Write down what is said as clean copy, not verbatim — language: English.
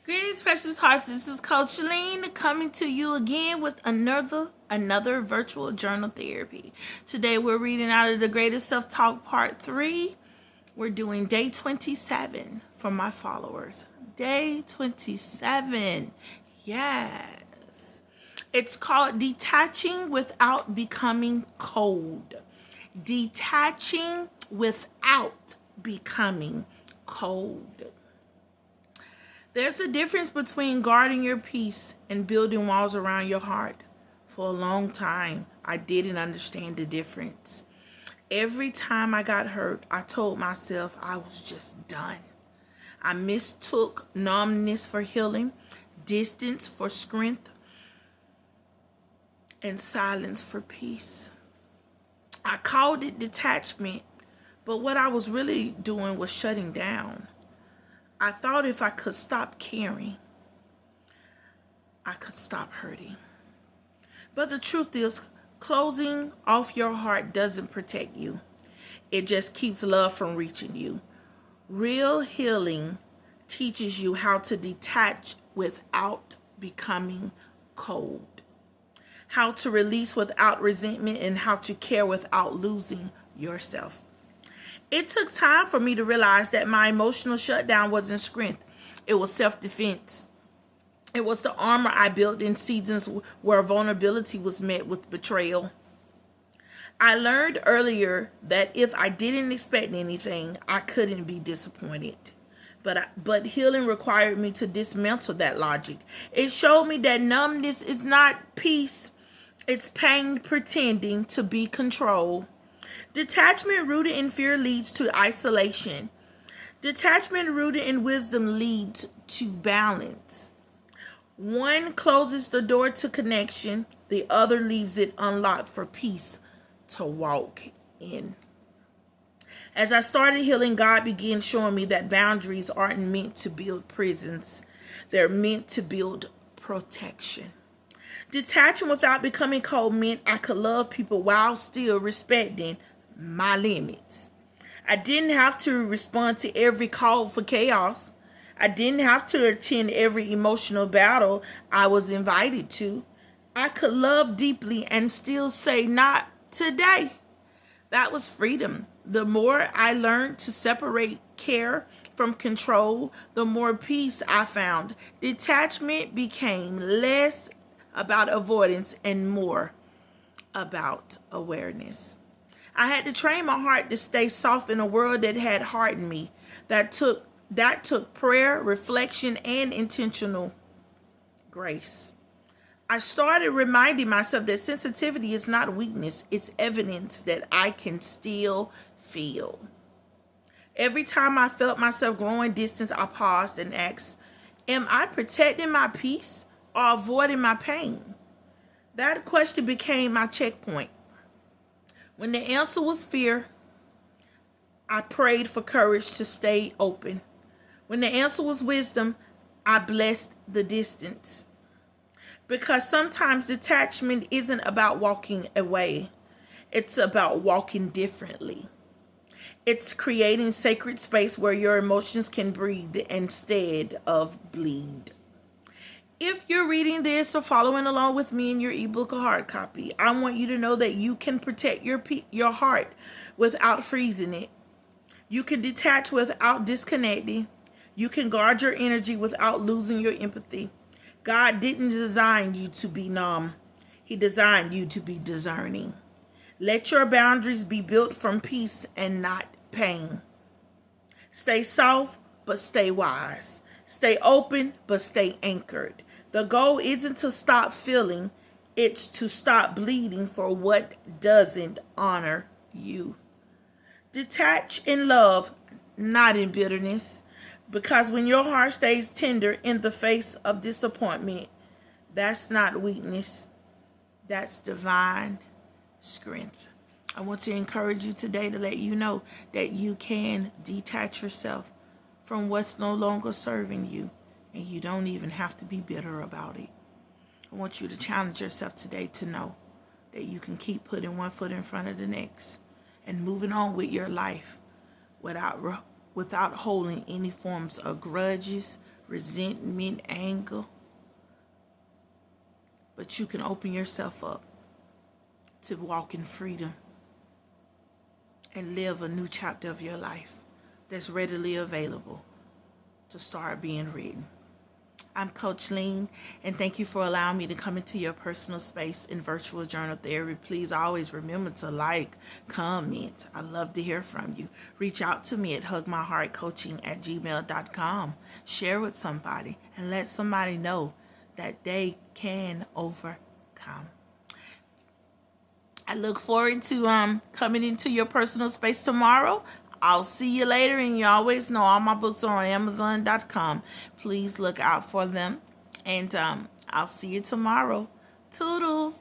Greetings, precious hearts. This is Coach Lean coming to you again with another virtual journal therapy. Today we're reading out of the Greatest Self-Talk Part 3. We're doing day 27 for my followers. Day 27. Yes. It's called Detaching Without Becoming Cold. Detaching without becoming cold. There's a difference between guarding your peace and building walls around your heart. For a long time, I didn't understand the difference. Every time I got hurt, I told myself I was just done. I mistook numbness for healing, distance for strength, and silence for peace. I called it detachment, but what I was really doing was shutting down. I thought if I could stop caring, I could stop hurting. But the truth is, closing off your heart doesn't protect you. It just keeps love from reaching you. Real healing teaches you how to detach without becoming cold, how to release without resentment, and how to care without losing yourself. It took time for me to realize that my emotional shutdown wasn't strength. It was self-defense. It was the armor I built in seasons where vulnerability was met with betrayal. I learned earlier that if I didn't expect anything, I couldn't be disappointed. But healing required me to dismantle that logic. It showed me that numbness is not peace. It's pain pretending to be control. Detachment rooted in fear leads to isolation. Detachment rooted in wisdom leads to balance. One closes the door to connection, the other leaves it unlocked for peace to walk in. As I started healing, God began showing me that boundaries aren't meant to build prisons. They're meant to build protection. Detaching without becoming cold meant I could love people while still respecting my limits. I didn't have to respond to every call for chaos. I didn't have to attend every emotional battle I was invited to. I could love deeply and still say, not today. That was freedom. The more I learned to separate care from control, the more peace I found. Detachment became less about avoidance and more about awareness. I had to train my heart to stay soft in a world that had hardened me. That took prayer, reflection, and intentional grace. I started reminding myself that sensitivity is not weakness, it's evidence that I can still feel. Every time I felt myself growing distance, I paused and asked, am I protecting my peace or avoiding my pain? That question became my checkpoint. When the answer was fear, I prayed for courage to stay open. When the answer was wisdom, I blessed the distance. Because sometimes detachment isn't about walking away. It's about walking differently. It's creating sacred space where your emotions can breathe instead of bleed. If you're reading this or following along with me in your ebook or hard copy, I want you to know that you can protect your heart without freezing it. You can detach without disconnecting. You can guard your energy without losing your empathy. God didn't design you to be numb. He designed you to be discerning. Let your boundaries be built from peace and not pain. Stay soft, but stay wise. Stay open, but stay anchored. The goal isn't to stop feeling, it's to stop bleeding for what doesn't honor you. Detach in love, not in bitterness. Because when your heart stays tender in the face of disappointment, that's not weakness, that's divine strength. I want to encourage you today to let you know that you can detach yourself from what's no longer serving you, and you don't even have to be bitter about it. I want you to challenge yourself today to know that you can keep putting one foot in front of the next and moving on with your life without holding any forms of grudges, resentment, anger. But you can open yourself up to walk in freedom and live a new chapter of your life that's readily available to start being written. I'm Coach Lean, and thank you for allowing me to come into your personal space in virtual journal therapy. Please always remember to like, comment. I love to hear from you. Reach out to me at hugmyheartcoaching@gmail.com. Share with somebody and let somebody know that they can overcome. I look forward to coming into your personal space tomorrow. I'll see you later, and you always know all my books are on Amazon.com. Please look out for them, and I'll see you tomorrow. Toodles.